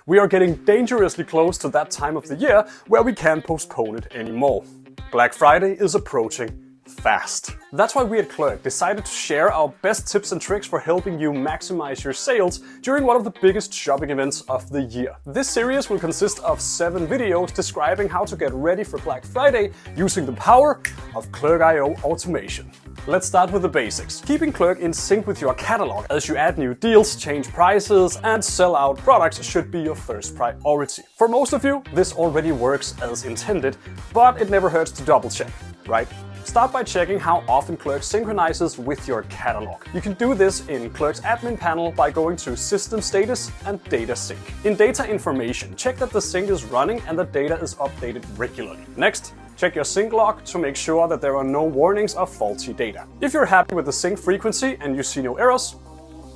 We are getting dangerously close to that time of the year where we can't postpone it anymore. Black Friday is approaching fast. That's why we at Clerk decided to share our best tips and tricks for helping you maximize your sales during one of the biggest shopping events of the year. This series will consist of 7 videos describing how to get ready for Black Friday using the power of Clerk.io automation. Let's start with the basics. Keeping Clerk in sync with your catalog as you add new deals, change prices, and sell out products should be your first priority. For most of you, this already works as intended, but it never hurts to double check, right? Start by checking how often Clerk synchronizes with your catalog. You can do this in Clerk's admin panel by going to System Status and Data Sync. In Data Information, check that the sync is running and the data is updated regularly. Next, check your sync log to make sure that there are no warnings of faulty data. If you're happy with the sync frequency and you see no errors,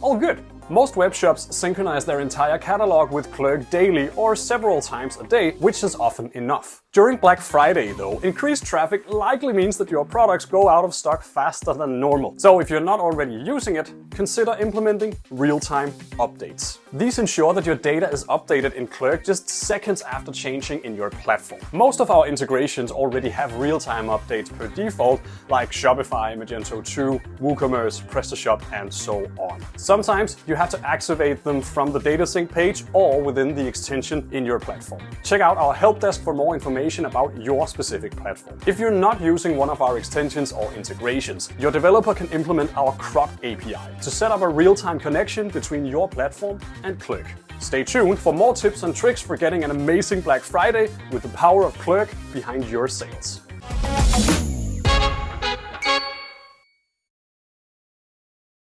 all good. Most web shops synchronize their entire catalog with Clerk daily or several times a day, which is often enough. During Black Friday though, increased traffic likely means that your products go out of stock faster than normal. So if you're not already using it, consider implementing real-time updates. These ensure that your data is updated in Clerk just seconds after changing in your platform. Most of our integrations already have real-time updates per default, like Shopify, Magento 2, WooCommerce, PrestaShop, and so on. Sometimes you have to activate them from the data sync page or within the extension in your platform. Check out our help desk for more information about your specific platform. If you're not using one of our extensions or integrations, your developer can implement our Croc API to set up a real-time connection between your platform and Clerk. Stay tuned for more tips and tricks for getting an amazing Black Friday with the power of Clerk behind your sales.